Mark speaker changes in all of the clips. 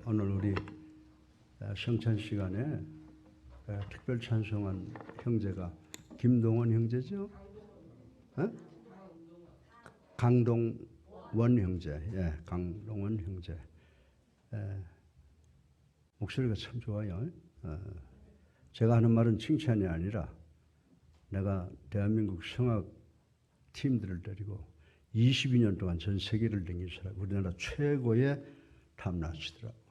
Speaker 1: 오늘 우리 성찬 시간에 특별 찬송한 형제가 김동원 형제죠? 강동원 형제, 강동원 형제. 목소리가 참 좋아요. 제가 하는 말은 칭찬이 아니라 내가 대한민국 성악 팀들을 데리고 22년 동안 전 세계를 댕기시라고 우리나라 최고의 탑나치더라고.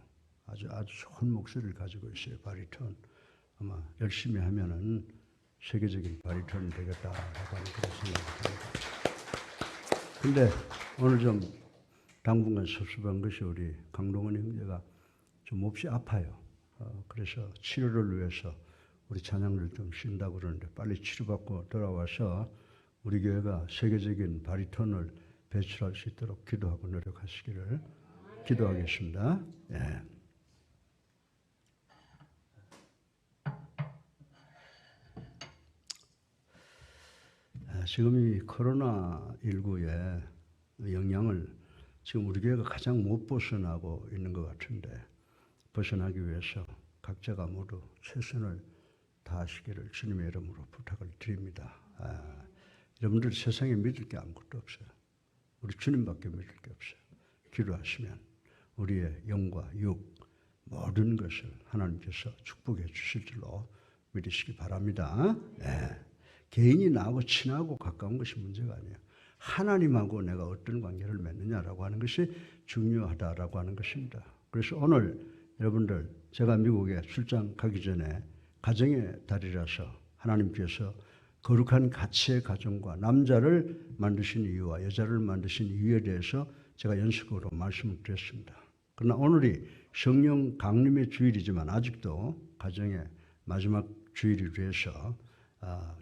Speaker 1: 아주 좋은 목소리를 가지고 있어요. 바리톤. 아마 열심히 하면은 세계적인 바리톤이 되겠다라고 하는 그런 생각이 듭니다. 근데 오늘 좀 당분간 섭섭한 것이 우리 강동원 형제가 좀 몹시 아파요. 그래서 치료를 위해서 우리 찬양을 좀 쉰다고 그러는데 빨리 치료받고 돌아와서 우리 교회가 세계적인 바리톤을 배출할 수 있도록 기도하고 노력하시기를 기도하겠습니다. 예. 지금 이 코로나19의 영향을 지금 우리 교회가 가장 못 벗어나고 있는 것 같은데 벗어나기 위해서 각자가 모두 최선을 다하시기를 주님의 이름으로 부탁을 드립니다. 여러분들 세상에 믿을 게 아무것도 없어요. 우리 주님밖에 믿을 게 없어요. 기도하시면 우리의 영과 육 모든 것을 하나님께서 축복해 주실 줄로 믿으시기 바랍니다. 개인이 나하고 친하고 가까운 것이 문제가 아니에요. 하나님하고 내가 어떤 관계를 맺느냐라고 하는 것이 중요하다라고 하는 것입니다. 그래서 오늘 여러분들 제가 미국에 출장 가기 전에 가정의 달이라서 하나님께서 거룩한 가치의 가정과 남자를 만드신 이유와 여자를 만드신 이유에 대해서 제가 연속으로 말씀을 드렸습니다. 그러나 오늘이 성령 강림의 주일이지만 아직도 가정의 마지막 주일이 돼서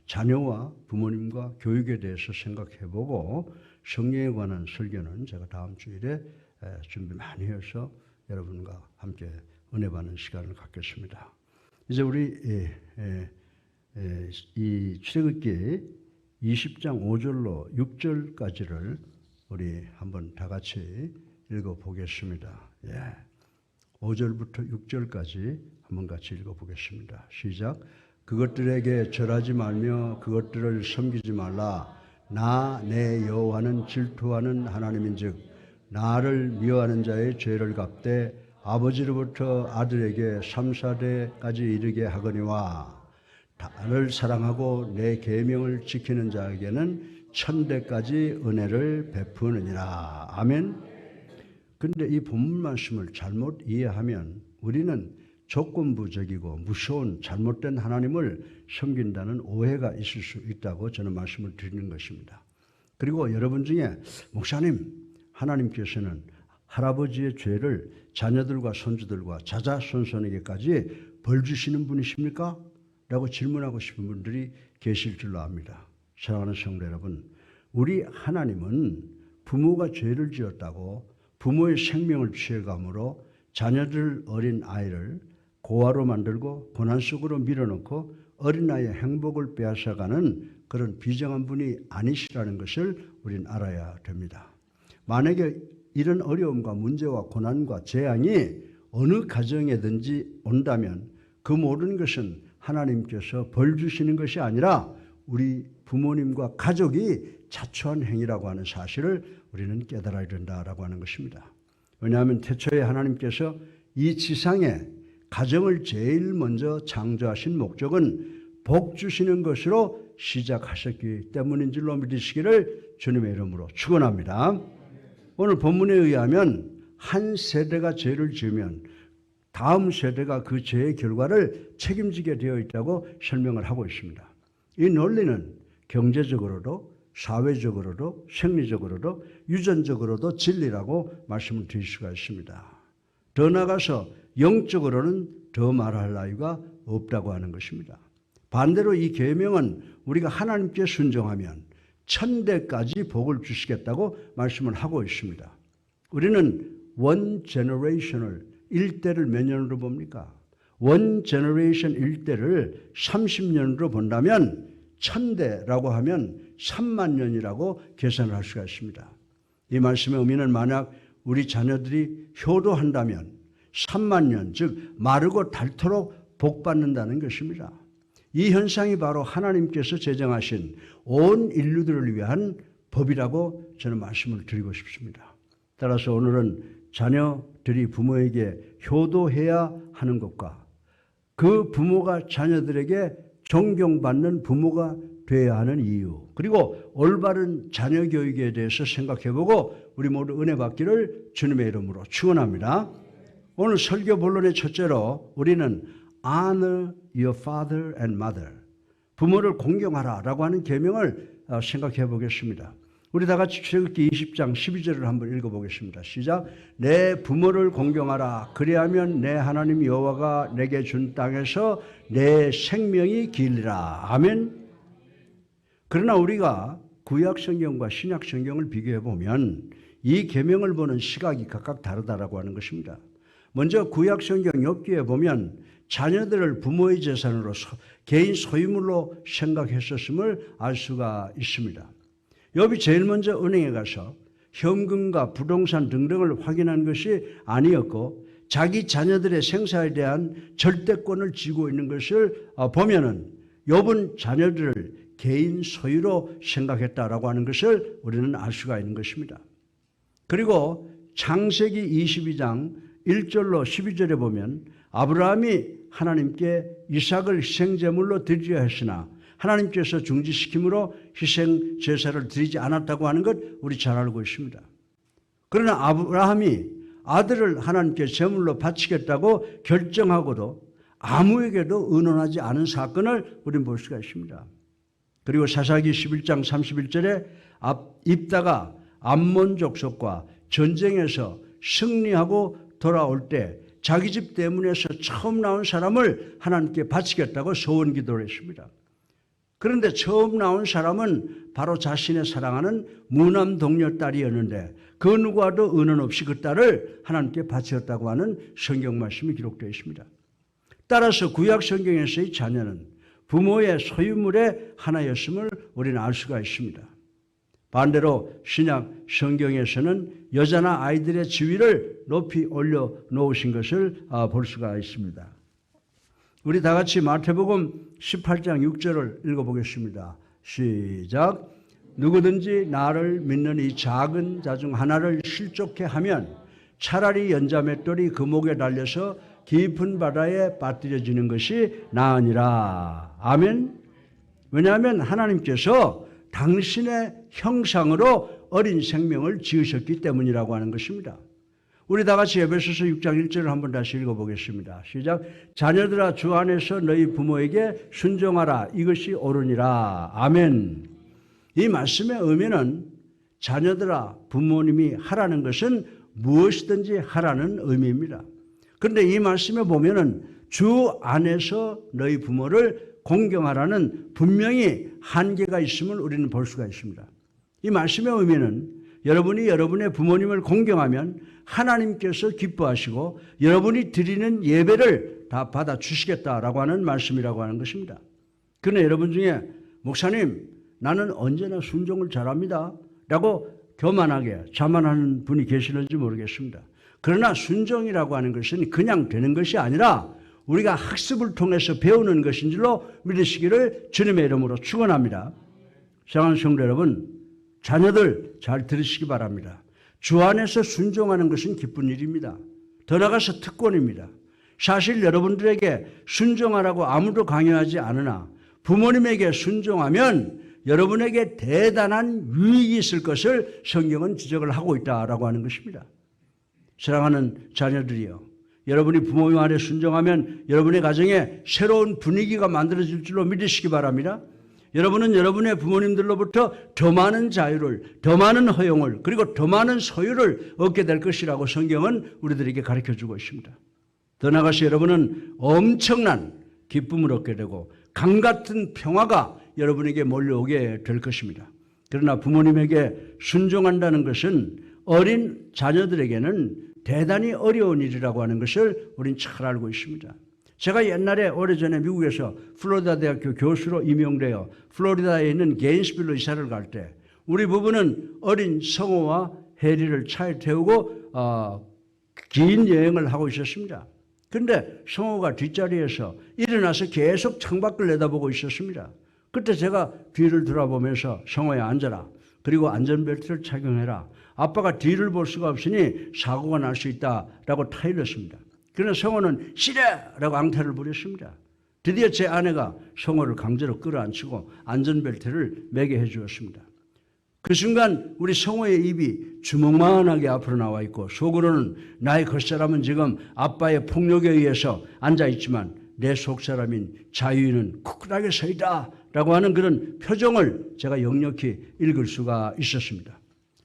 Speaker 1: 자녀와 부모님과 교육에 대해서 생각해보고 성령에 관한 설교는 제가 다음 주일에 준비 많이 해서 여러분과 함께 은혜 받는 시간을 갖겠습니다. 이제 우리 이 출애굽기 20장 5절로 6절까지를 우리 한번 다 같이 읽어보겠습니다. 5절부터 6절까지 한번 같이 읽어보겠습니다. 시작. 그것들에게 절하지 말며 그것들을 섬기지 말라. 나 내 여호와는 질투하는 하나님인즉 나를 미워하는 자의 죄를 갚되 아버지로부터 아들에게 3, 4대까지 이르게 하거니와 나를 사랑하고 내 계명을 지키는 자에게는 1000대까지 은혜를 베푸느니라. 아멘. 그런데 이 본문 말씀을 잘못 이해하면 우리는 조건부적이고 무서운 잘못된 하나님을 섬긴다는 오해가 있을 수 있다고 저는 말씀을 드리는 것입니다. 그리고 여러분 중에 목사님, 하나님께서는 할아버지의 죄를 자녀들과 손주들과 자자손손에게까지 벌 주시는 분이십니까? 라고 질문하고 싶은 분들이 계실 줄로 압니다. 사랑하는 성도 여러분, 우리 하나님은 부모가 죄를 지었다고 부모의 생명을 취해감으로 자녀들 어린 아이를 고아로 만들고 고난 속으로 밀어넣고 어린아이의 행복을 빼앗아가는 그런 비정한 분이 아니시라는 것을 우리는 알아야 됩니다. 만약에 이런 어려움과 문제와 고난과 재앙이 어느 가정에든지 온다면 그 모든 것은 하나님께서 벌 주시는 것이 아니라 우리 부모님과 가족이 자초한 행위라고 하는 사실을 우리는 깨달아야 된다라고 하는 것입니다. 왜냐하면 태초에 하나님께서 이 지상에 가정을 제일 먼저 창조하신 목적은 복 주시는 것으로 시작하셨기 때문인 줄로 믿으시기를 주님의 이름으로 축원합니다. 오늘 본문에 의하면 한 세대가 죄를 지으면 다음 세대가 그 죄의 결과를 책임지게 되어 있다고 설명을 하고 있습니다. 이 논리는 경제적으로도 사회적으로도 생리적으로도 유전적으로도 진리라고 말씀을 드릴 수가 있습니다. 더 나아가서 영적으로는 더 말할 나위가 없다고 하는 것입니다. 반대로 이 계명은 우리가 하나님께 순종하면 1000대까지 복을 주시겠다고 말씀을 하고 있습니다. 우리는 one generation을 1대를 몇 년으로 봅니까? one generation 1대를 30년으로 본다면 1000대라고 하면 3만 년이라고 계산을 할 수가 있습니다. 이 말씀의 의미는 만약 우리 자녀들이 효도한다면 3만 년, 즉 마르고 닳도록 복받는다는 것입니다. 이 현상이 바로 하나님께서 제정하신 온 인류들을 위한 법이라고 저는 말씀을 드리고 싶습니다. 따라서 오늘은 자녀들이 부모에게 효도해야 하는 것과 그 부모가 자녀들에게 존경받는 부모가 되어야 하는 이유, 그리고 올바른 자녀 교육에 대해서 생각해보고 우리 모두 은혜 받기를 주님의 이름으로 축원합니다. 오늘 설교 본론의 첫째로 우리는 honor your father and mother, 부모를 공경하라 라고 하는 계명을 생각해 보겠습니다. 우리 다 같이 출애굽기 20장 12절을 한번 읽어보겠습니다. 시작. 내 부모를 공경하라. 그리하면 내 하나님 여호와가 내게 준 땅에서 내 생명이 길리라. 아멘. 그러나 우리가 구약 성경과 신약 성경을 비교해 보면 이 계명을 보는 시각이 각각 다르다라고 하는 것입니다. 먼저 구약 성경 욥기에 보면 자녀들을 부모의 재산으로 개인 소유물로 생각했었음을 알 수가 있습니다. 욥이 제일 먼저 은행에 가서 현금과 부동산 등등을 확인한 것이 아니었고 자기 자녀들의 생사에 대한 절대권을 쥐고 있는 것을 보면은 욥은 자녀들을 개인 소유로 생각했다라고 하는 것을 우리는 알 수가 있는 것입니다. 그리고 창세기 22장 1절로 12절에 보면 아브라함이 하나님께 이삭을 희생제물로 드리려 했으나 하나님께서 중지시킴으로 희생 제사를 드리지 않았다고 하는 것 우리 잘 알고 있습니다. 그러나 아브라함이 아들을 하나님께 제물로 바치겠다고 결정하고도 아무에게도 의논하지 않은 사건을 우리는 볼 수가 있습니다. 그리고 사사기 11장 31절에 입다가 암몬 족속과 전쟁에서 승리하고 돌아올 때 자기 집 대문에서 처음 나온 사람을 하나님께 바치겠다고 소원 기도를 했습니다. 그런데 처음 나온 사람은 바로 자신의 사랑하는 무남 동료 딸이었는데 그 누구와도 의논 없이 그 딸을 하나님께 바쳤다고 하는 성경 말씀이 기록되어 있습니다. 따라서 구약 성경에서의 자녀는 부모의 소유물의 하나였음을 우리는 알 수가 있습니다. 반대로 신약 성경에서는 여자나 아이들의 지위를 높이 올려놓으신 것을 볼 수가 있습니다. 우리 다 같이 마태복음 18장 6절을 읽어보겠습니다. 시작. 누구든지 나를 믿는 이 작은 자 중 하나를 실족해 하면 차라리 연자맷돌이 그 목에 달려서 깊은 바다에 빠뜨려지는 것이 나으니라. 아멘. 왜냐하면 하나님께서 당신의 형상으로 어린 생명을 지으셨기 때문이라고 하는 것입니다. 우리 다 같이 에베소서 6장 1절을 한번 다시 읽어보겠습니다. 시작. 자녀들아 주 안에서 너희 부모에게 순종하라. 이것이 옳으니라. 아멘. 이 말씀의 의미는 자녀들아 부모님이 하라는 것은 무엇이든지 하라는 의미입니다. 그런데 이 말씀에 보면은 주 안에서 너희 부모를 공경하라는 분명히 한계가 있음을 우리는 볼 수가 있습니다. 이 말씀의 의미는 여러분이 여러분의 부모님을 공경하면 하나님께서 기뻐하시고 여러분이 드리는 예배를 다 받아주시겠다라고 하는 말씀이라고 하는 것입니다. 그러나 여러분 중에 목사님 나는 언제나 순종을 잘합니다 라고 교만하게 자만하는 분이 계시는지 모르겠습니다. 그러나 순종이라고 하는 것은 그냥 되는 것이 아니라 우리가 학습을 통해서 배우는 것인 줄로 믿으시기를 주님의 이름으로 축원합니다. 사랑하는 성도 여러분, 자녀들 잘 들으시기 바랍니다. 주 안에서 순종하는 것은 기쁜 일입니다. 더 나아가서 특권입니다. 사실 여러분들에게 순종하라고 아무도 강요하지 않으나 부모님에게 순종하면 여러분에게 대단한 유익이 있을 것을 성경은 지적을 하고 있다라고 하는 것입니다. 사랑하는 자녀들이여, 여러분이 부모님 아래 순종하면 여러분의 가정에 새로운 분위기가 만들어질 줄로 믿으시기 바랍니다. 여러분은 여러분의 부모님들로부터 더 많은 자유를, 더 많은 허용을, 그리고 더 많은 소유를 얻게 될 것이라고 성경은 우리들에게 가르쳐주고 있습니다. 더 나아가서 여러분은 엄청난 기쁨을 얻게 되고 강 같은 평화가 여러분에게 몰려오게 될 것입니다. 그러나 부모님에게 순종한다는 것은 어린 자녀들에게는 대단히 어려운 일이라고 하는 것을 우리는 잘 알고 있습니다. 제가 옛날에 오래전에 미국에서 플로리다 대학교 교수로 임용되어 플로리다에 있는 게인스빌로 이사를 갈 때 우리 부부는 어린 성호와 해리를 차에 태우고 긴 여행을 하고 있었습니다. 그런데 성호가 뒷자리에서 일어나서 계속 창밖을 내다보고 있었습니다. 그때 제가 뒤를 돌아보면서 성호야 앉아라. 그리고 안전벨트를 착용해라. 아빠가 뒤를 볼 수가 없으니 사고가 날 수 있다라고 타일렀습니다. 그러나 성호는 싫어라고 앙탈을 부렸습니다. 드디어 제 아내가 성호를 강제로 끌어안치고 안전벨트를 매게 해주었습니다. 그 순간 우리 성호의 입이 주먹만하게 앞으로 나와 있고 속으로는 나의 겉사람은 지금 아빠의 폭력에 의해서 앉아있지만 내 속사람인 자유인은 굳건하게 서 있다 라고 하는 그런 표정을 제가 역력히 읽을 수가 있었습니다.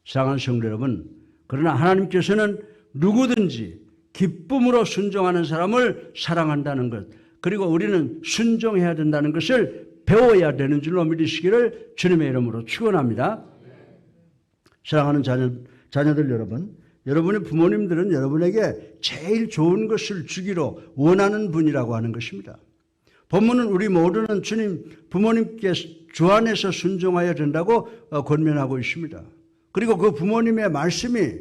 Speaker 1: 사랑하는 성도 여러분, 그러나 하나님께서는 누구든지 기쁨으로 순종하는 사람을 사랑한다는 것, 그리고 우리는 순종해야 된다는 것을 배워야 되는 줄로 믿으시기를 주님의 이름으로 축원합니다. 사랑하는 자녀들 여러분, 여러분의 부모님들은 여러분에게 제일 좋은 것을 주기로 원하는 분이라고 하는 것입니다. 본문은 우리 모두는 주님 부모님께 주 안에서 순종해야 된다고 권면하고 있습니다. 그리고 그 부모님의 말씀이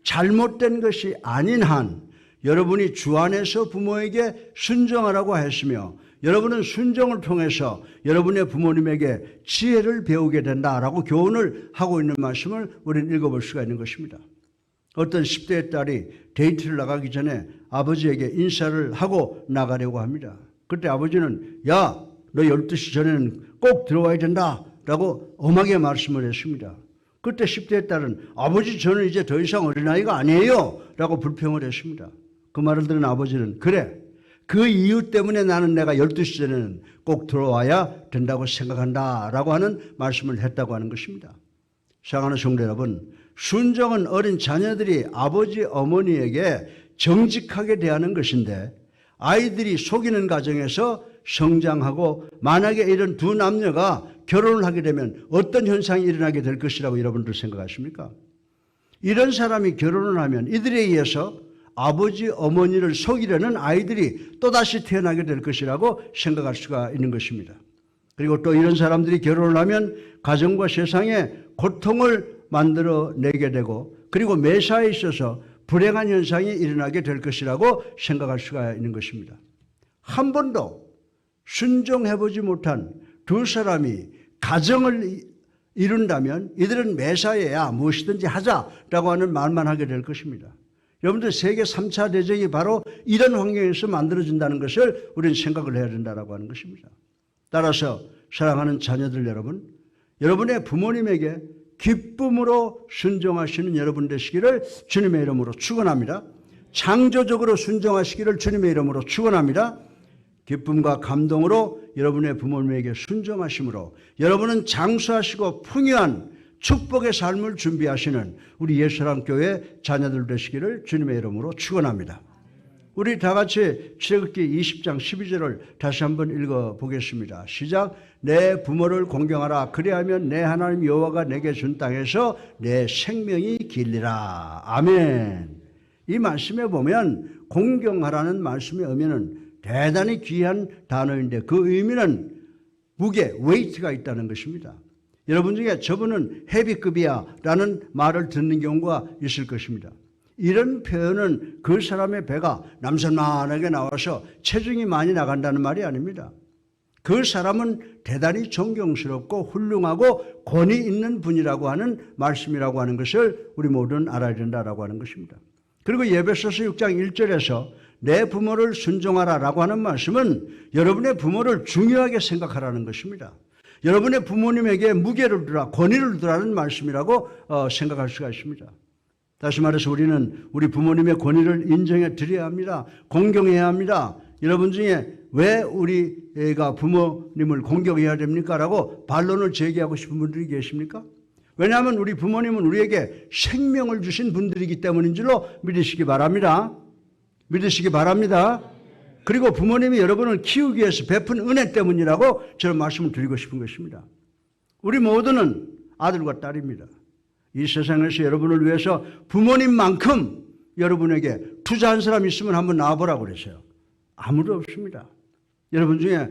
Speaker 1: 잘못된 것이 아닌 한 여러분이 주 안에서 부모에게 순종하라고 했으며 여러분은 순종을 통해서 여러분의 부모님에게 지혜를 배우게 된다라고 교훈을 하고 있는 말씀을 우리는 읽어볼 수가 있는 것입니다. 어떤 10대의 딸이 데이트를 나가기 전에 아버지에게 인사를 하고 나가려고 합니다. 그때 아버지는 야, 너 12시 전에는 꼭 들어와야 된다 라고 엄하게 말씀을 했습니다. 그때 10대의 딸은 아버지 저는 이제 더 이상 어린아이가 아니에요 라고 불평을 했습니다. 그 말을 들은 아버지는 그래, 그 이유 때문에 나는 내가 12시 전에는 꼭 들어와야 된다고 생각한다 라고 하는 말씀을 했다고 하는 것입니다. 사랑하는 성도 여러분, 순종은 어린 자녀들이 아버지 어머니에게 정직하게 대하는 것인데 아이들이 속이는 가정에서 성장하고 만약에 이런 두 남녀가 결혼을 하게 되면 어떤 현상이 일어나게 될 것이라고 여러분들 생각하십니까? 이런 사람이 결혼을 하면 이들에 의해서 아버지 어머니를 속이려는 아이들이 또다시 태어나게 될 것이라고 생각할 수가 있는 것입니다. 그리고 또 이런 사람들이 결혼을 하면 가정과 세상에 고통을 만들어내게 되고 그리고 매사에 있어서 불행한 현상이 일어나게 될 것이라고 생각할 수가 있는 것입니다. 한 번도 순종해보지 못한 두 사람이 가정을 이룬다면 이들은 매사에야 무엇이든지 하자라고 하는 말만 하게 될 것입니다. 여러분들 세계 3차 대전이 바로 이런 환경에서 만들어진다는 것을 우리는 생각을 해야 된다고 하는 것입니다. 따라서 사랑하는 자녀들 여러분, 여러분의 부모님에게 기쁨으로 순종하시는 여러분 되시기를 주님의 이름으로 축원합니다. 창조적으로 순종하시기를 주님의 이름으로 축원합니다. 기쁨과 감동으로 여러분의 부모님에게 순종하심으로 여러분은 장수하시고 풍요한 축복의 삶을 준비하시는 우리 예수사랑교회 자녀들 되시기를 주님의 이름으로 축원합니다. 우리 다 같이 출애굽기 20장 12절을 다시 한번 읽어보겠습니다. 시작. 내 부모를 공경하라. 그리하면 내 하나님 여호와가 내게 준 땅에서 내 생명이 길리라. 아멘. 이 말씀에 보면 공경하라는 말씀의 의미는 대단히 귀한 단어인데 그 의미는 무게, 웨이트가 있다는 것입니다. 여러분 중에 저분은 헤비급이야 라는 말을 듣는 경우가 있을 것입니다. 이런 표현은 그 사람의 배가 남산만하게 나와서 체중이 많이 나간다는 말이 아닙니다. 그 사람은 대단히 존경스럽고 훌륭하고 권위 있는 분이라고 하는 말씀이라고 하는 것을 우리 모두는 알아야 된다고 하는 것입니다. 그리고 에베소서 6장 1절에서 내 부모를 순종하라 라고 하는 말씀은 여러분의 부모를 중요하게 생각하라는 것입니다. 여러분의 부모님에게 무게를 두라, 권위를 두라는 말씀이라고 생각할 수가 있습니다. 다시 말해서 우리는 우리 부모님의 권위를 인정해 드려야 합니다. 공경해야 합니다. 여러분 중에 왜 우리가 부모님을 공경해야 됩니까? 라고 반론을 제기하고 싶은 분들이 계십니까? 왜냐하면 우리 부모님은 우리에게 생명을 주신 분들이기 때문인 줄로 믿으시기 바랍니다. 믿으시기 바랍니다. 그리고 부모님이 여러분을 키우기 위해서 베푼 은혜 때문이라고 저는 말씀을 드리고 싶은 것입니다. 우리 모두는 아들과 딸입니다. 이 세상에서 여러분을 위해서 부모님만큼 여러분에게 투자한 사람 있으면 한번 나와보라고 그러세요. 아무도 없습니다. 여러분 중에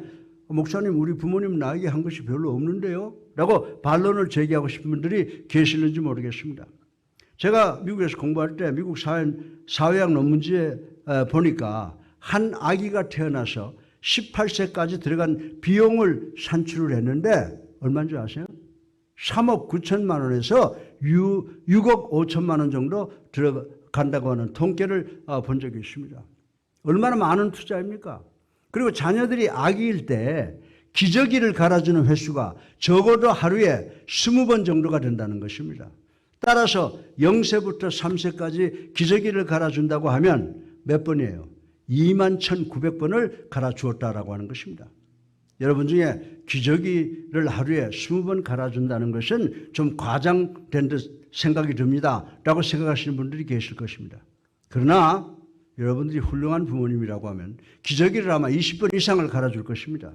Speaker 1: 목사님 우리 부모님 나에게 한 것이 별로 없는데요? 라고 반론을 제기하고 싶은 분들이 계시는지 모르겠습니다. 제가 미국에서 공부할 때 미국 사회학 논문지에 보니까 한 아기가 태어나서 18세까지 들어간 비용을 산출을 했는데 얼마인 줄 아세요? 3억 9천만 원에서 6억 5천만 원 정도 들어간다고 하는 통계를 본 적이 있습니다. 얼마나 많은 투자입니까? 그리고 자녀들이 아기일 때 기저귀를 갈아주는 횟수가 적어도 하루에 20번 정도가 된다는 것입니다. 따라서 0세부터 3세까지 기저귀를 갈아준다고 하면 몇 번이에요? 21,900번을 갈아주었다라고 하는 것입니다. 여러분 중에 기저귀를 하루에 20번 갈아준다는 것은 좀 과장된 듯 생각이 듭니다 라고 생각하시는 분들이 계실 것입니다. 그러나 여러분들이 훌륭한 부모님이라고 하면 기저귀를 아마 20번 이상을 갈아줄 것입니다.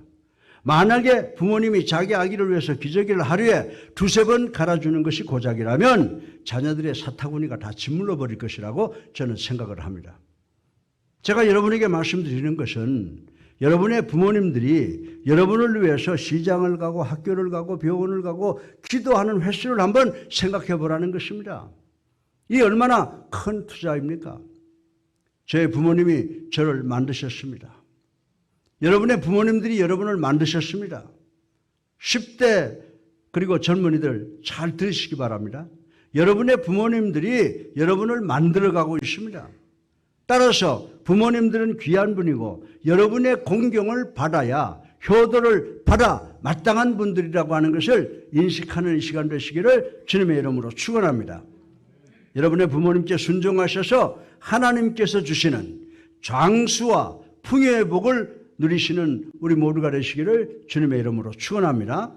Speaker 1: 만약에 부모님이 자기 아기를 위해서 기저귀를 하루에 2-3번 갈아주는 것이 고작이라면 자녀들의 사타구니가 다 짓물러 버릴 것이라고 저는 생각을 합니다. 제가 여러분에게 말씀드리는 것은 여러분의 부모님들이 여러분을 위해서 시장을 가고 학교를 가고 병원을 가고 기도하는 횟수를 한번 생각해 보라는 것입니다. 이 얼마나 큰 투자입니까? 제 부모님이 저를 만드셨습니다. 여러분의 부모님들이 여러분을 만드셨습니다. 10대 그리고 젊은이들 잘 들으시기 바랍니다. 여러분의 부모님들이 여러분을 만들어가고 있습니다. 따라서 부모님들은 귀한 분이고 여러분의 공경을 받아야 효도를 받아 마땅한 분들이라고 하는 것을 인식하는 이 시간 되시기를 주님의 이름으로 축원합니다. 여러분의 부모님께 순종하셔서 하나님께서 주시는 장수와 풍요의 복을 누리시는 우리 모두가 되시기를 주님의 이름으로 축원합니다.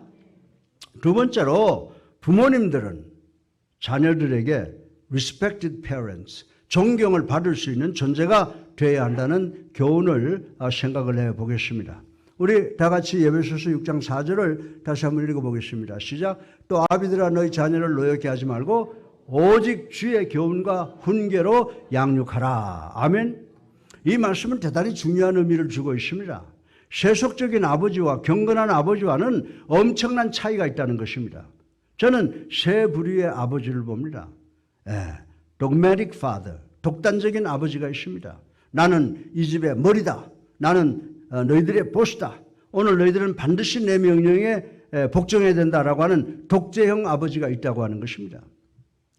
Speaker 1: 두 번째로 부모님들은 자녀들에게 respected parents, 존경을 받을 수 있는 존재가 되어야 한다는 교훈을 생각을 해보겠습니다. 우리 다 같이 에베소서 6장 4절을 다시 한번 읽어보겠습니다. 시작. 또 아비들아 너희 자녀를 노엽게 하지 말고 오직 주의 교훈과 훈계로 양육하라. 아멘. 이 말씀은 대단히 중요한 의미를 주고 있습니다. 세속적인 아버지와 경건한 아버지와는 엄청난 차이가 있다는 것입니다. 저는 세 부류의 아버지를 봅니다. dogmatic father, 독단적인 아버지가 있습니다. 나는 이 집의 머리다. 나는 너희들의 보스다. 오늘 너희들은 반드시 내 명령에 복종해야 된다라고 하는 독재형 아버지가 있다고 하는 것입니다.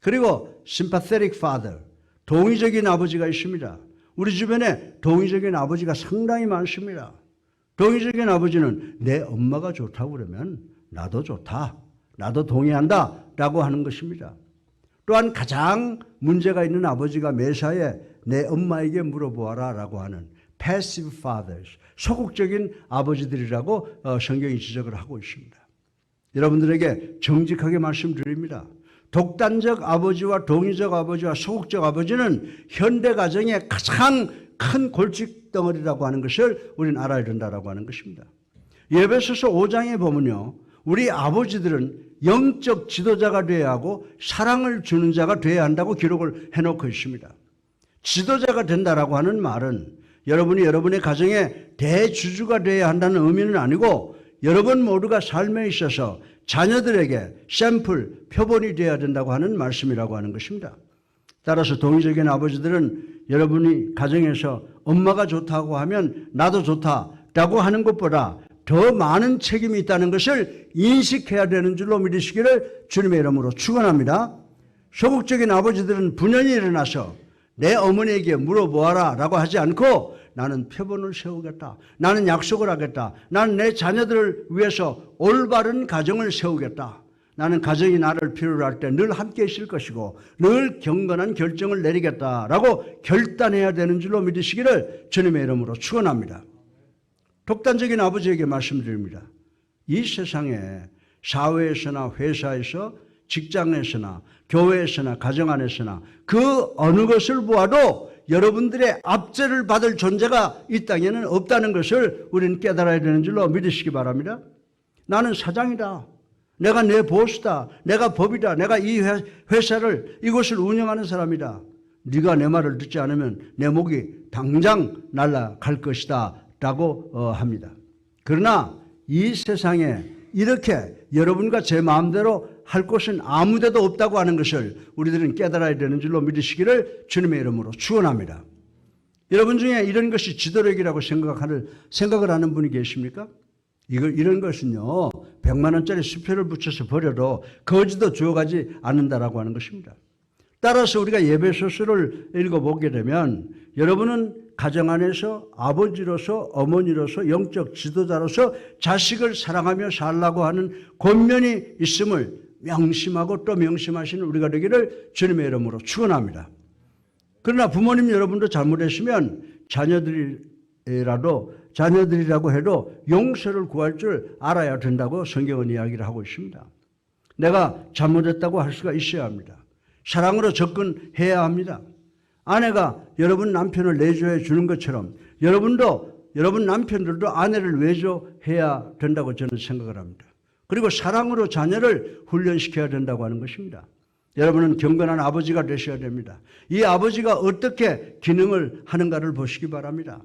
Speaker 1: 그리고 sympathetic father, 동의적인 아버지가 있습니다. 우리 주변에 동의적인 아버지가 상당히 많습니다. 동의적인 아버지는 내 엄마가 좋다고 그러면 나도 좋다. 나도 동의한다 라고 하는 것입니다. 또한 가장 문제가 있는 아버지가 매사에 내 엄마에게 물어보아라 라고 하는 passive fathers, 소극적인 아버지들이라고 성경이 지적을 하고 있습니다. 여러분들에게 정직하게 말씀드립니다. 독단적 아버지와 동의적 아버지와 소극적 아버지는 현대 가정의 가장 큰 골칫덩어리라고 하는 것을 우리는 알아야 된다라고 하는 것입니다. 에베소서 5장에 보면요, 우리 아버지들은 영적 지도자가 되어야 하고 사랑을 주는 자가 되어야 한다고 기록을 해놓고 있습니다. 지도자가 된다라고 하는 말은 여러분이 여러분의 가정의 대주주가 되어야 한다는 의미는 아니고 여러분 모두가 삶에 있어서 자녀들에게 샘플, 표본이 되어야 된다고 하는 말씀이라고 하는 것입니다. 따라서 동의적인 아버지들은 여러분이 가정에서 엄마가 좋다고 하면 나도 좋다라고 하는 것보다 더 많은 책임이 있다는 것을 인식해야 되는 줄로 믿으시기를 주님의 이름으로 축원합니다. 소극적인 아버지들은 분연히 일어나서 내 어머니에게 물어보아라 라고 하지 않고 나는 표본을 세우겠다. 나는 약속을 하겠다. 나는 내 자녀들을 위해서 올바른 가정을 세우겠다. 나는 가정이 나를 필요로 할 때 늘 함께 있을 것이고 늘 경건한 결정을 내리겠다라고 결단해야 되는 줄로 믿으시기를 주님의 이름으로 축원합니다. 독단적인 아버지에게 말씀드립니다. 이 세상에 사회에서나 회사에서 직장에서나 교회에서나 가정 안에서나 그 어느 것을 보아도 여러분들의 압제를 받을 존재가 이 땅에는 없다는 것을 우리는 깨달아야 되는 줄로 믿으시기 바랍니다. 나는 사장이다. 내가 내 보스다. 내가 법이다. 내가 이 회사를 이곳을 운영하는 사람이다. 네가 내 말을 듣지 않으면 내 목이 당장 날아갈 것이다 라고 합니다. 그러나 이 세상에 이렇게 여러분과 제 마음대로 할 곳은 아무 데도 없다고 하는 것을 우리들은 깨달아야 되는 줄로 믿으시기를 주님의 이름으로 축원합니다. 여러분 중에 이런 것이 지도력이라고 생각을 하는 분이 계십니까? 이런 것은요, 100만 원짜리 수표를 붙여서 버려도 거지도 주워가지 않는다라고 하는 것입니다. 따라서 우리가 예배소서를 읽어보게 되면 여러분은 가정 안에서 아버지로서 어머니로서 영적 지도자로서 자식을 사랑하며 살라고 하는 권면이 있음을 명심하고 또 명심하시는 우리가 되기를 주님의 이름으로 축원합니다. 그러나 부모님 여러분도 잘못했으면 자녀들이라고 해도 용서를 구할 줄 알아야 된다고 성경은 이야기를 하고 있습니다. 내가 잘못했다고 할 수가 있어야 합니다. 사랑으로 접근해야 합니다. 아내가 여러분 남편을 내조해 주는 것처럼 여러분 남편들도 아내를 외조해야 된다고 저는 생각을 합니다. 그리고 사랑으로 자녀를 훈련시켜야 된다고 하는 것입니다. 여러분은 경건한 아버지가 되셔야 됩니다. 이 아버지가 어떻게 기능을 하는가를 보시기 바랍니다.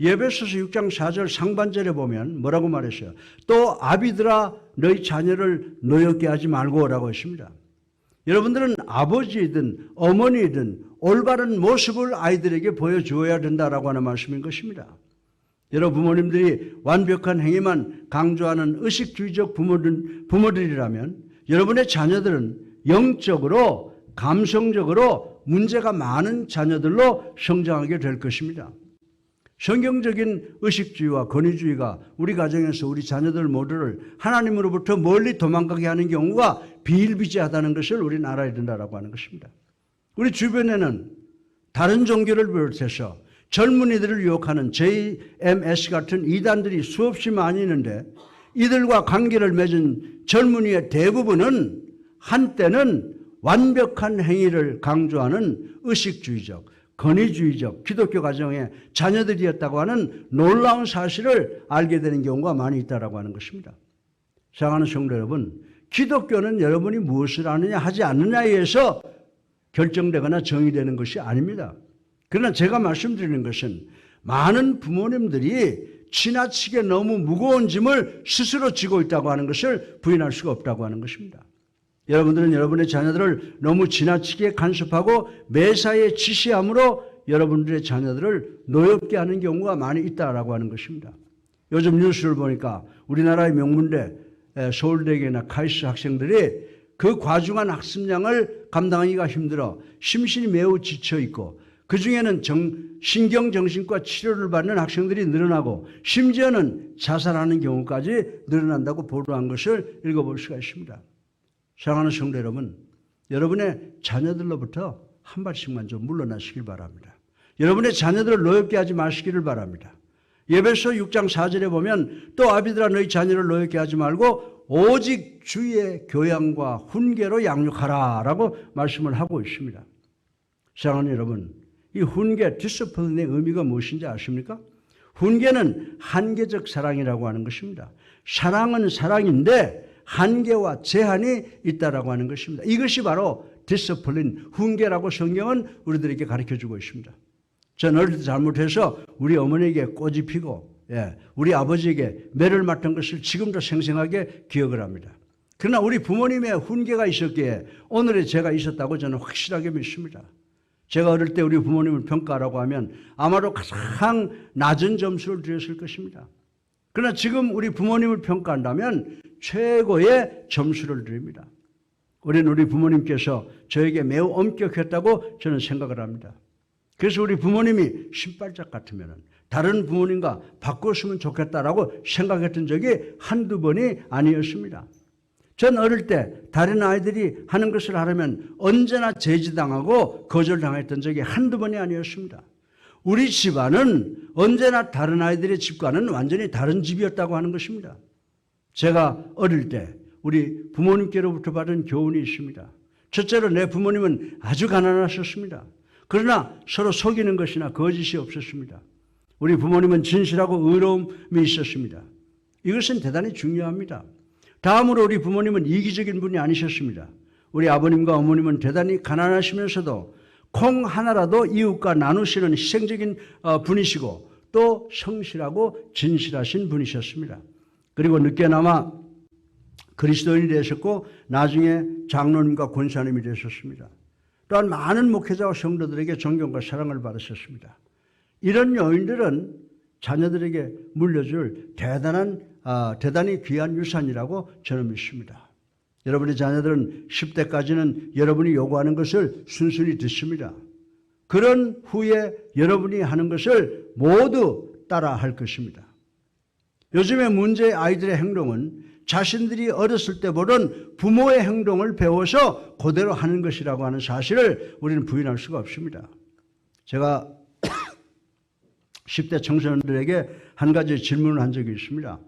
Speaker 1: 에베소서 6장 4절 상반절에 보면 뭐라고 말했어요? 또 아비들아 너희 자녀를 노엽게 하지 말고 라고 했습니다. 여러분들은 아버지이든 어머니이든 올바른 모습을 아이들에게 보여주어야 된다라고 하는 말씀인 것입니다. 여러분 부모님들이 완벽한 행위만 강조하는 의식주의적 부모들이라면 여러분의 자녀들은 영적으로 감성적으로 문제가 많은 자녀들로 성장하게 될 것입니다. 성경적인 의식주의와 권위주의가 우리 가정에서 우리 자녀들 모두를 하나님으로부터 멀리 도망가게 하는 경우가 비일비재하다는 것을 우리는 알아야 된다고 하는 것입니다. 우리 주변에는 다른 종교를 비롯해서 젊은이들을 유혹하는 JMS 같은 이단들이 수없이 많이 있는데 이들과 관계를 맺은 젊은이의 대부분은 한때는 완벽한 행위를 강조하는 의식주의적, 권위주의적 기독교 가정의 자녀들이었다고 하는 놀라운 사실을 알게 되는 경우가 많이 있다고 하는 것입니다. 사랑하는 성도 여러분, 기독교는 여러분이 무엇을 하느냐 하지 않느냐에 의해서 결정되거나 정의되는 것이 아닙니다. 그러나 제가 말씀드리는 것은 많은 부모님들이 지나치게 너무 무거운 짐을 스스로 지고 있다고 하는 것을 부인할 수가 없다고 하는 것입니다. 여러분들은 여러분의 자녀들을 너무 지나치게 간섭하고 매사에 지시함으로 여러분들의 자녀들을 노엽게 하는 경우가 많이 있다고 하는 것입니다. 요즘 뉴스를 보니까 우리나라의 명문대 서울대학이나 카이스트 학생들이 그 과중한 학습량을 감당하기가 힘들어 심신이 매우 지쳐있고 그 중에는 신경정신과 치료를 받는 학생들이 늘어나고 심지어는 자살하는 경우까지 늘어난다고 보도한 것을 읽어볼 수가 있습니다. 사랑하는 성도 여러분, 여러분의 자녀들로부터 한 발씩만 좀 물러나시길 바랍니다. 여러분의 자녀들을 노엽게 하지 마시기를 바랍니다. 에베소 6장 4절에 보면 또 아비들아 너희 자녀를 노엽게 하지 말고 오직 주의 교양과 훈계로 양육하라 라고 말씀을 하고 있습니다. 사랑하는 여러분, 이 훈계, 디스플린의 의미가 무엇인지 아십니까? 훈계는 한계적 사랑이라고 하는 것입니다. 사랑은 사랑인데 한계와 제한이 있다라고 하는 것입니다. 이것이 바로 디스플린, 훈계라고 성경은 우리들에게 가르쳐주고 있습니다. 전 어릴 때 잘못해서 우리 어머니에게 꼬지 피고 우리 아버지에게 매를 맞던 것을 지금도 생생하게 기억을 합니다. 그러나 우리 부모님의 훈계가 있었기에 오늘의 제가 있었다고 저는 확실하게 믿습니다. 제가 어릴 때 우리 부모님을 평가하라고 하면 아마도 가장 낮은 점수를 드렸을 것입니다. 그러나 지금 우리 부모님을 평가한다면 최고의 점수를 드립니다. 우리는 우리 부모님께서 저에게 매우 엄격했다고 저는 생각을 합니다. 그래서 우리 부모님이 신발짝 같으면 다른 부모님과 바꿨으면 좋겠다라고 생각했던 적이 한두 번이 아니었습니다. 전 어릴 때 다른 아이들이 하는 것을 하려면 언제나 제지당하고 거절당했던 적이 한두 번이 아니었습니다. 우리 집안은 언제나 다른 아이들의 집과는 완전히 다른 집이었다고 하는 것입니다. 제가 어릴 때 우리 부모님께로부터 받은 교훈이 있습니다. 첫째로 내 부모님은 아주 가난하셨습니다. 그러나 서로 속이는 것이나 거짓이 없었습니다. 우리 부모님은 진실하고 의로움이 있었습니다. 이것은 대단히 중요합니다. 다음으로 우리 부모님은 이기적인 분이 아니셨습니다. 우리 아버님과 어머님은 대단히 가난하시면서도 콩 하나라도 이웃과 나누시는 희생적인 분이시고 또 성실하고 진실하신 분이셨습니다. 그리고 늦게나마 그리스도인이 되셨고 나중에 장로님과 권사님이 되셨습니다. 또한 많은 목회자와 성도들에게 존경과 사랑을 받으셨습니다. 이런 요인들은 자녀들에게 물려줄 대단히 귀한 유산이라고 저는 믿습니다. 여러분의 자녀들은 10대까지는 여러분이 요구하는 것을 순순히 듣습니다. 그런 후에 여러분이 하는 것을 모두 따라 할 것입니다. 요즘의 문제의 아이들의 행동은 자신들이 어렸을 때 보던 부모의 행동을 배워서 그대로 하는 것이라고 하는 사실을 우리는 부인할 수가 없습니다. 제가 10대 청소년들에게 한 가지 질문을 한 적이 있습니다.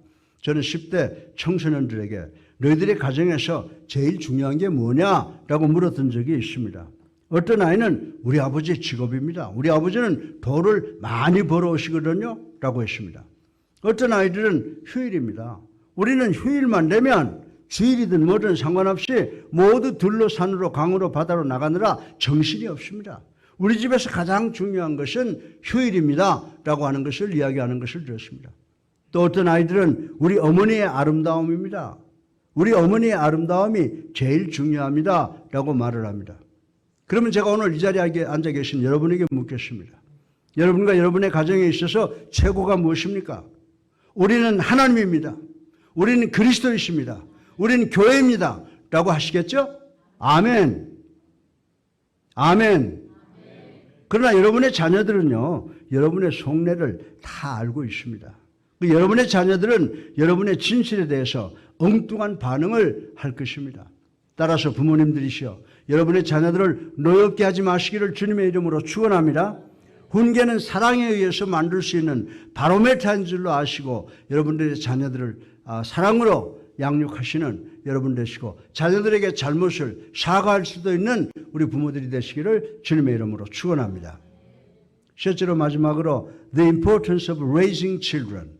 Speaker 1: 저는 10대 청소년들에게 너희들의 가정에서 제일 중요한 게 뭐냐라고 물었던 적이 있습니다. 어떤 아이는 우리 아버지의 직업입니다. 우리 아버지는 돈을 많이 벌어오시거든요 라고 했습니다. 어떤 아이들은 휴일입니다. 우리는 휴일만 되면 주일이든 뭐든 상관없이 모두 들로 산으로 강으로 바다로 나가느라 정신이 없습니다. 우리 집에서 가장 중요한 것은 휴일입니다 라고 하는 것을 이야기하는 것을 들었습니다. 또 어떤 아이들은 우리 어머니의 아름다움입니다. 우리 어머니의 아름다움이 제일 중요합니다 라고 말을 합니다. 그러면 제가 오늘 이 자리에 앉아 계신 여러분에게 묻겠습니다. 여러분과 여러분의 가정에 있어서 최고가 무엇입니까? 우리는 하나님입니다. 우리는 그리스도이십니다. 우리는 교회입니다 라고 하시겠죠? 아멘. 아멘. 그러나 여러분의 자녀들은요, 여러분의 속내를 다 알고 있습니다. 여러분의 자녀들은 여러분의 진실에 대해서 엉뚱한 반응을 할 것입니다. 따라서 부모님들이시여 여러분의 자녀들을 노엽게 하지 마시기를 주님의 이름으로 축원합니다. 훈계는 사랑에 의해서 만들 수 있는 바로메타인 줄로 아시고 여러분들의 자녀들을 사랑으로 양육하시는 여러분 되시고 자녀들에게 잘못을 사과할 수도 있는 우리 부모들이 되시기를 주님의 이름으로 축원합니다. 실제로 마지막으로 The importance of raising children,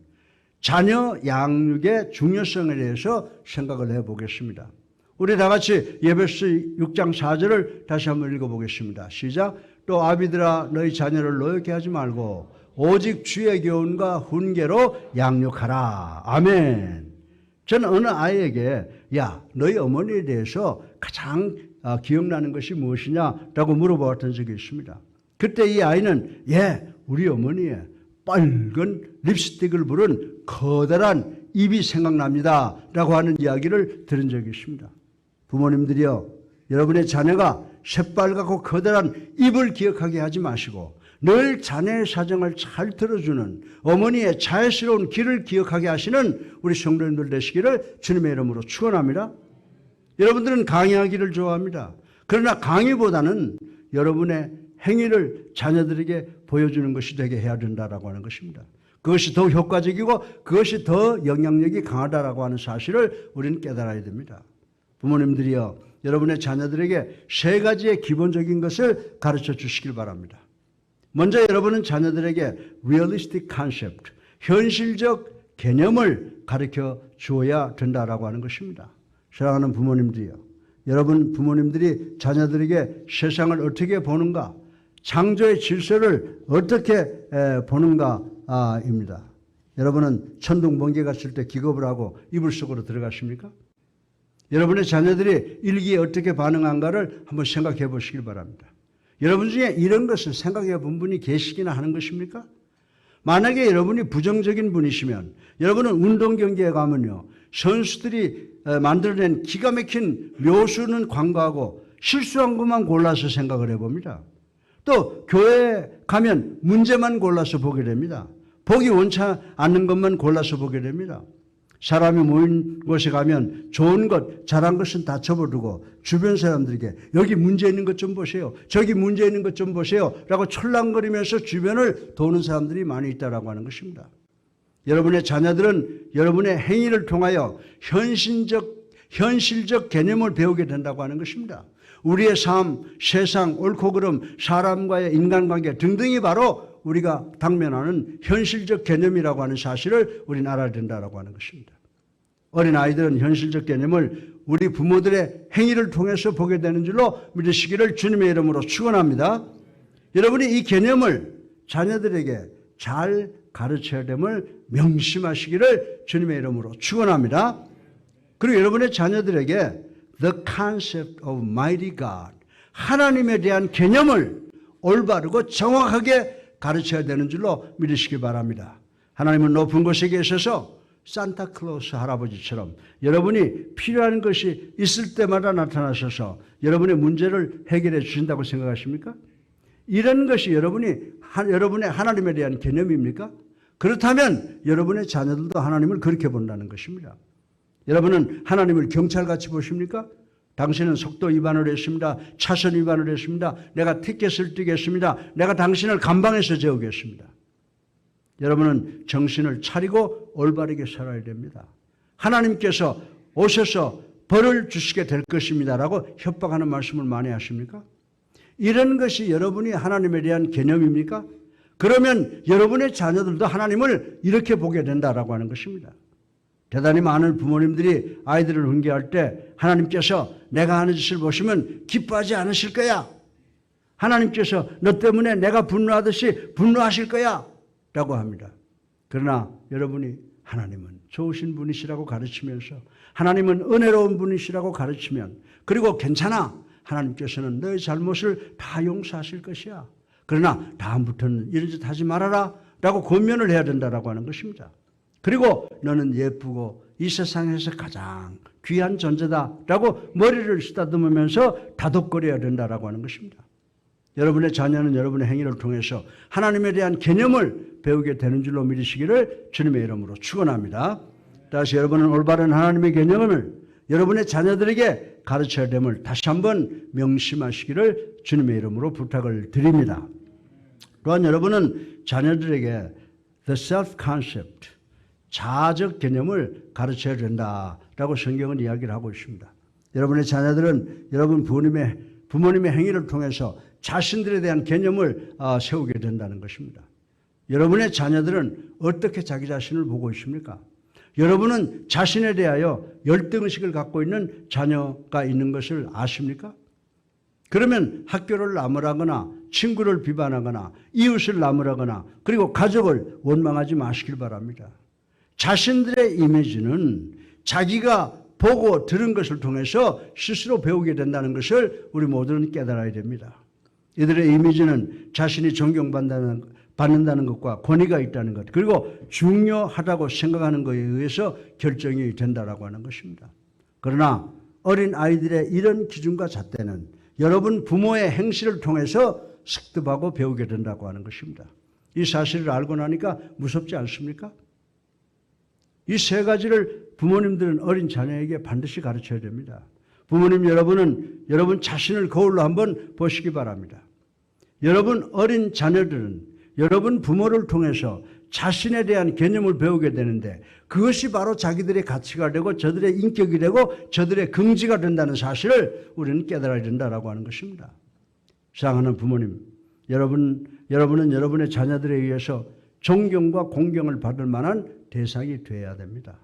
Speaker 1: 자녀 양육의 중요성에 대해서 생각을 해보겠습니다. 우리 다 같이 에베소 6장 4절을 다시 한번 읽어보겠습니다. 시작. 또 아비들아 너희 자녀를 노엽게 하지 말고 오직 주의 교훈과 훈계로 양육하라. 아멘. 저는 어느 아이에게 야 너희 어머니에 대해서 가장 기억나는 것이 무엇이냐라고 물어보았던 적이 있습니다. 그때 이 아이는 우리 어머니의 빨간 립스틱을 부른 커다란 입이 생각납니다 라고 하는 이야기를 들은 적이 있습니다. 부모님들이요, 여러분의 자녀가 새빨갛고 커다란 입을 기억하게 하지 마시고 늘 자녀의 사정을 잘 들어주는 어머니의 자애스러운 길을 기억하게 하시는 우리 성도님들 되시기를 주님의 이름으로 축원합니다. 여러분들은 강의하기를 좋아합니다. 그러나 강의보다는 여러분의 행위를 자녀들에게 보여주는 것이 되게 해야 된다라고 하는 것입니다. 그것이 더 효과적이고 그것이 더 영향력이 강하다라고 하는 사실을 우리는 깨달아야 됩니다. 부모님들이요, 여러분의 자녀들에게 세 가지의 기본적인 것을 가르쳐 주시길 바랍니다. 먼저 여러분은 자녀들에게 realistic concept, 현실적 개념을 가르쳐 주어야 된다라고 하는 것입니다. 사랑하는 부모님들이요, 여러분 부모님들이 자녀들에게 세상을 어떻게 보는가, 창조의 질서를 어떻게 보는가입니다. 여러분은 천둥 번개가 칠 때 기겁을 하고 이불 속으로 들어가십니까? 여러분의 자녀들이 일기에 어떻게 반응한가를 한번 생각해 보시길 바랍니다. 여러분 중에 이런 것을 생각해 본 분이 계시기나 하는 것입니까? 만약에 여러분이 부정적인 분이시면 여러분은 운동 경기에 가면요, 선수들이 만들어낸 기가 막힌 묘수는 관과하고 실수한 것만 골라서 생각을 해봅니다. 또 교회에 가면 문제만 골라서 보게 됩니다. 보기 원치 않는 것만 골라서 보게 됩니다. 사람이 모인 곳에 가면 좋은 것, 잘한 것은 다 접어두고 주변 사람들에게 여기 문제 있는 것 좀 보세요. 저기 문제 있는 것 좀 보세요. 라고 철랑거리면서 주변을 도는 사람들이 많이 있다고 하는 것입니다. 여러분의 자녀들은 여러분의 행위를 통하여 현실적 개념을 배우게 된다고 하는 것입니다. 우리의 삶, 세상, 옳고 그름, 사람과의 인간관계 등등이 바로 우리가 당면하는 현실적 개념이라고 하는 사실을 우리는 알아야 된다고 하는 것입니다. 어린아이들은 현실적 개념을 우리 부모들의 행위를 통해서 보게 되는 줄로 믿으시기를 주님의 이름으로 축원합니다. 여러분이 이 개념을 자녀들에게 잘 가르쳐야 됨을 명심하시기를 주님의 이름으로 축원합니다. 그리고 여러분의 자녀들에게 the concept of mighty God, 하나님에 대한 개념을 올바르고 정확하게 가르쳐야 되는 줄로 믿으시기 바랍니다. 하나님은 높은 곳에 계셔서 산타클로스 할아버지처럼 여러분이 필요한 것이 있을 때마다 나타나셔서 여러분의 문제를 해결해 주신다고 생각하십니까? 이런 것이 여러분의 하나님에 대한 개념입니까? 그렇다면 여러분의 자녀들도 하나님을 그렇게 본다는 것입니다. 여러분은 하나님을 경찰같이 보십니까? 당신은 속도 위반을 했습니다. 차선 위반을 했습니다. 내가 티켓을 떼겠습니다. 내가 당신을 감방에서 재우겠습니다. 여러분은 정신을 차리고 올바르게 살아야 됩니다. 하나님께서 오셔서 벌을 주시게 될 것입니다라고 협박하는 말씀을 많이 하십니까? 이런 것이 여러분이 하나님에 대한 개념입니까? 그러면 여러분의 자녀들도 하나님을 이렇게 보게 된다라고 하는 것입니다. 대단히 많은 부모님들이 아이들을 훈계할 때 하나님께서 내가 하는 짓을 보시면 기뻐하지 않으실 거야. 하나님께서 너 때문에 내가 분노하듯이 분노하실 거야 라고 합니다. 그러나 여러분이 하나님은 좋으신 분이시라고 가르치면서 하나님은 은혜로운 분이시라고 가르치면 그리고 괜찮아. 하나님께서는 너의 잘못을 다 용서하실 것이야. 그러나 다음부터는 이런 짓 하지 말아라 라고 권면을 해야 된다라고 하는 것입니다. 그리고 너는 예쁘고 이 세상에서 가장 귀한 존재다라고 머리를 쓰다듬으면서 다독거려야 된다라고 하는 것입니다. 여러분의 자녀는 여러분의 행위를 통해서 하나님에 대한 개념을 배우게 되는 줄로 믿으시기를 주님의 이름으로 축원합니다. 다시 여러분은 올바른 하나님의 개념을 여러분의 자녀들에게 가르쳐야 됨을 다시 한번 명심하시기를 주님의 이름으로 부탁을 드립니다. 또한 여러분은 자녀들에게 the self concept, 자아적 개념을 가르쳐야 된다라고 성경은 이야기를 하고 있습니다. 여러분의 자녀들은 여러분 부모님의 행위를 통해서 자신들에 대한 개념을 세우게 된다는 것입니다. 여러분의 자녀들은 어떻게 자기 자신을 보고 있습니까? 여러분은 자신에 대하여 열등의식을 갖고 있는 자녀가 있는 것을 아십니까? 그러면 학교를 나무라거나 친구를 비판하거나 이웃을 나무라거나 그리고 가족을 원망하지 마시길 바랍니다. 자신들의 이미지는 자기가 보고 들은 것을 통해서 스스로 배우게 된다는 것을 우리 모두는 깨달아야 됩니다. 이들의 이미지는 자신이 존경받는다는 것과 권위가 있다는 것 그리고 중요하다고 생각하는 것에 의해서 결정이 된다라고 하는 것입니다. 그러나 어린 아이들의 이런 기준과 잣대는 여러분 부모의 행실을 통해서 습득하고 배우게 된다고 하는 것입니다. 이 사실을 알고 나니까 무섭지 않습니까? 이 세 가지를 부모님들은 어린 자녀에게 반드시 가르쳐야 됩니다. 부모님 여러분은 여러분 자신을 거울로 한번 보시기 바랍니다. 여러분 어린 자녀들은 여러분 부모를 통해서 자신에 대한 개념을 배우게 되는데 그것이 바로 자기들의 가치가 되고 저들의 인격이 되고 저들의 긍지가 된다는 사실을 우리는 깨달아야 된다라고 하는 것입니다. 사랑하는 부모님, 여러분은 여러분의 자녀들에 의해서 존경과 공경을 받을 만한 대상이 되어야 됩니다.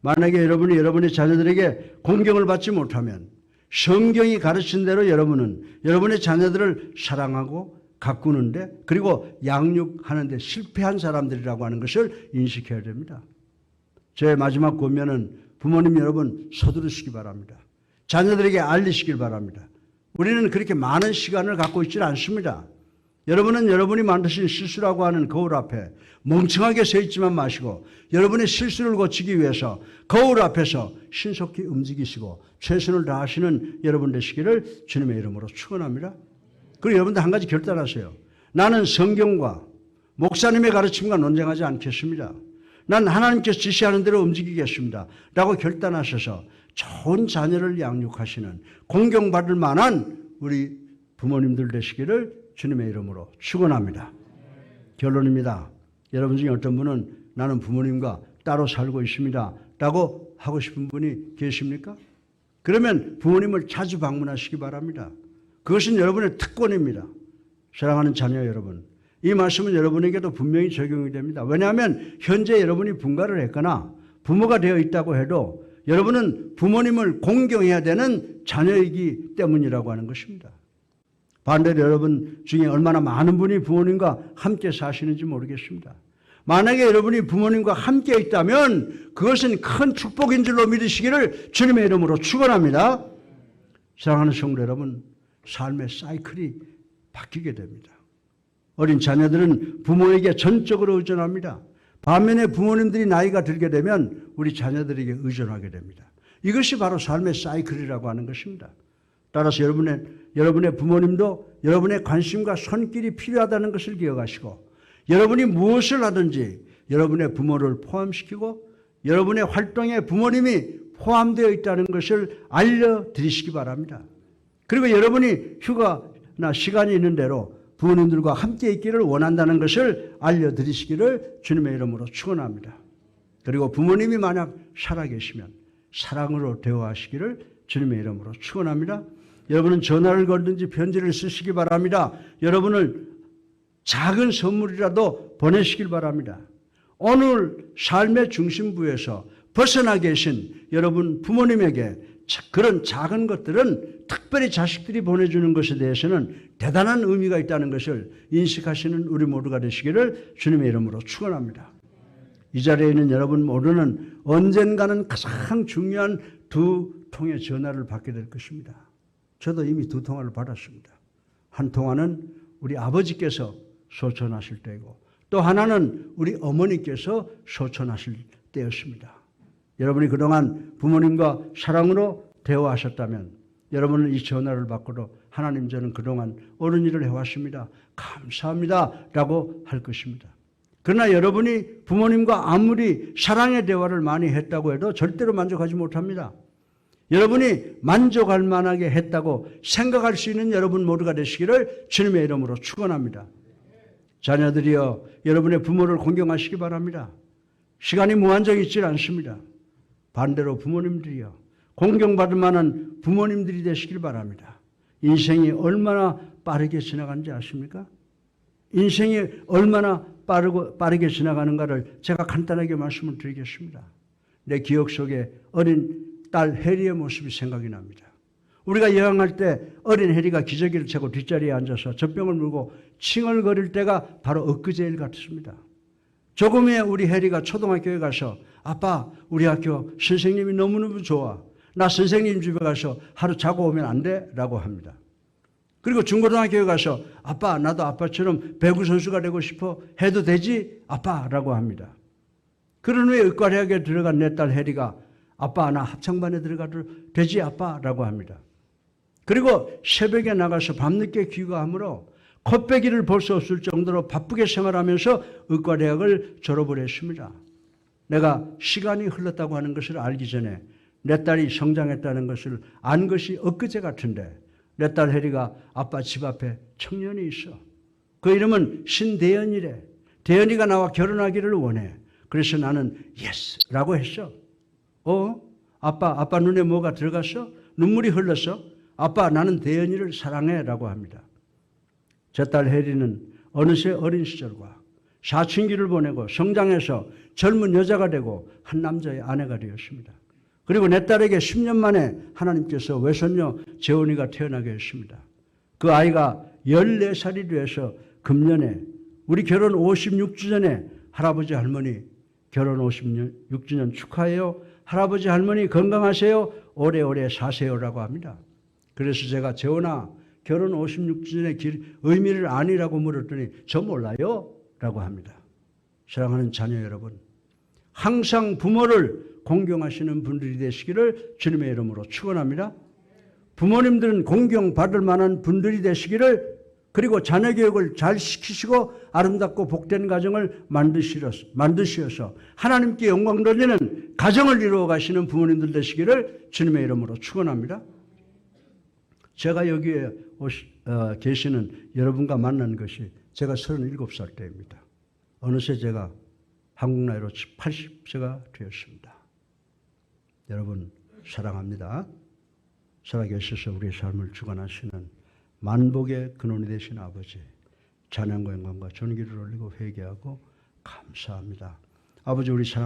Speaker 1: 만약에 여러분이 여러분의 자녀들에게 공경을 받지 못하면 성경이 가르친 대로 여러분은 여러분의 자녀들을 사랑하고 가꾸는데 그리고 양육하는데 실패한 사람들이라고 하는 것을 인식해야 됩니다. 제 마지막 권면은 부모님 여러분 서두르시기 바랍니다. 자녀들에게 알리시길 바랍니다. 우리는 그렇게 많은 시간을 갖고 있지는 않습니다. 여러분은 여러분이 만드신 실수라고 하는 거울 앞에 멍청하게 서 있지만 마시고 여러분의 실수를 고치기 위해서 거울 앞에서 신속히 움직이시고 최선을 다하시는 여러분 되시기를 주님의 이름으로 축원합니다. 그리고 여러분들 한 가지 결단하세요. 나는 성경과 목사님의 가르침과 논쟁하지 않겠습니다. 난 하나님께서 지시하는 대로 움직이겠습니다. 라고 결단하셔서 좋은 자녀를 양육하시는 공경받을 만한 우리 부모님들 되시기를 주님의 이름으로 축원합니다. 결론입니다. 여러분 중에 어떤 분은 나는 부모님과 따로 살고 있습니다. 라고 하고 싶은 분이 계십니까? 그러면 부모님을 자주 방문하시기 바랍니다. 그것은 여러분의 특권입니다. 사랑하는 자녀 여러분, 이 말씀은 여러분에게도 분명히 적용이 됩니다. 왜냐하면 현재 여러분이 분가를 했거나 부모가 되어 있다고 해도 여러분은 부모님을 공경해야 되는 자녀이기 때문이라고 하는 것입니다. 반대로 여러분 중에 얼마나 많은 분이 부모님과 함께 사시는지 모르겠습니다. 만약에 여러분이 부모님과 함께 있다면 그것은 큰 축복인 줄로 믿으시기를 주님의 이름으로 축원합니다. 사랑하는 성도 여러분, 삶의 사이클이 바뀌게 됩니다. 어린 자녀들은 부모에게 전적으로 의존합니다. 반면에 부모님들이 나이가 들게 되면 우리 자녀들에게 의존하게 됩니다. 이것이 바로 삶의 사이클이라고 하는 것입니다. 따라서 여러분의 부모님도 여러분의 관심과 손길이 필요하다는 것을 기억하시고, 여러분이 무엇을 하든지 여러분의 부모를 포함시키고 여러분의 활동에 부모님이 포함되어 있다는 것을 알려드리시기 바랍니다. 그리고 여러분이 휴가나 시간이 있는 대로 부모님들과 함께 있기를 원한다는 것을 알려드리시기를 주님의 이름으로 축원합니다. 그리고 부모님이 만약 살아계시면 사랑으로 대화하시기를 주님의 이름으로 축원합니다. 여러분은 전화를 걸든지 편지를 쓰시기 바랍니다. 여러분을 작은 선물이라도 보내시길 바랍니다. 오늘 삶의 중심부에서 벗어나 계신 여러분 부모님에게 그런 작은 것들은 특별히 자식들이 보내주는 것에 대해서는 대단한 의미가 있다는 것을 인식하시는 우리 모두가 되시기를 주님의 이름으로 축원합니다. 이 자리에 있는 여러분 모두는 언젠가는 가장 중요한 2통의 전화를 받게 될 것입니다. 저도 이미 2통화를 받았습니다. 한 통화는 우리 아버지께서 소천하실 때이고 또 하나는 우리 어머니께서 소천하실 때였습니다. 여러분이 그동안 부모님과 사랑으로 대화하셨다면 여러분은 이 전화를 받고도 하나님 저는 그동안 옳은 일을 해왔습니다. 감사합니다 라고 할 것입니다. 그러나 여러분이 부모님과 아무리 사랑의 대화를 많이 했다고 해도 절대로 만족하지 못합니다. 여러분이 만족할 만하게 했다고 생각할 수 있는 여러분 모두가 되시기를 주님의 이름으로 축원합니다. 자녀들이여 여러분의 부모를 공경하시기 바랍니다. 시간이 무한정 있지 않습니다. 반대로 부모님들이여 공경받을 만한 부모님들이 되시길 바랍니다. 인생이 얼마나 빠르게 지나가는지 아십니까? 인생이 얼마나 빠르게 지나가는가를 제가 간단하게 말씀을 드리겠습니다. 내 기억 속에 어린 딸 해리의 모습이 생각이 납니다. 우리가 여행할 때 어린 해리가 기저귀를 차고 뒷자리에 앉아서 젖병을 물고 칭얼거릴 때가 바로 엊그제일 같습니다. 조금 후에 우리 해리가 초등학교에 가서 아빠 우리 학교 선생님이 너무너무 좋아. 나 선생님 집에 가서 하루 자고 오면 안 돼? 라고 합니다. 그리고 중고등학교에 가서 아빠 나도 아빠처럼 배구 선수가 되고 싶어 해도 되지? 아빠 라고 합니다. 그런 후에 의과대학에 들어간 내 딸 해리가 아빠 나 합창반에 들어가도 되지 아빠 라고 합니다. 그리고 새벽에 나가서 밤늦게 귀가하므로 콧배기를 볼 수 없을 정도로 바쁘게 생활하면서 의과대학을 졸업을 했습니다. 내가 시간이 흘렀다고 하는 것을 알기 전에 내 딸이 성장했다는 것을 안 것이 엊그제 같은데 내 딸 혜리가 아빠 집 앞에 청년이 있어. 그 이름은 신대연이래. 대연이가 나와 결혼하기를 원해. 그래서 나는 예스라고 했어. 아빠 눈에 뭐가 들어갔어? 눈물이 흘렀어? 아빠 나는 대연이를 사랑해 라고 합니다. 제 딸 혜리는 어느새 어린 시절과 사춘기를 보내고 성장해서 젊은 여자가 되고 한 남자의 아내가 되었습니다. 그리고 내 딸에게 10년 만에 하나님께서 외손녀 재원이가 태어나게 했습니다. 그 아이가 14살이 돼서 금년에 우리 결혼 56주년에 할아버지 할머니 결혼 56주년 축하해요. 할아버지 할머니 건강하세요. 오래오래 사세요라고 합니다. 그래서 제가 재원아 결혼 56주년의 의미를 아니라고 물었더니 저 몰라요? 라고 합니다. 사랑하는 자녀 여러분, 항상 부모를 공경하시는 분들이 되시기를 주님의 이름으로 축원합니다. 부모님들은 공경받을 만한 분들이 되시기를, 그리고 자녀 교육을 잘 시키시고 아름답고 복된 가정을 만드시어서 하나님께 영광 돌리는 가정을 이루어 가시는 부모님들 되시기를 주님의 이름으로 축원합니다. 제가 여기에 계시는 여러분과 만난 것이 제가 37살 때입니다. 어느새 제가 한국 나이로 80세가 되었습니다. 여러분 사랑합니다. 살아계셔서 우리의 삶을 주관하시는 만복의 근원이 되신 아버지, 찬양과 영광과 존귀를 올리고 회개하고 감사합니다. 아버지 우리 사랑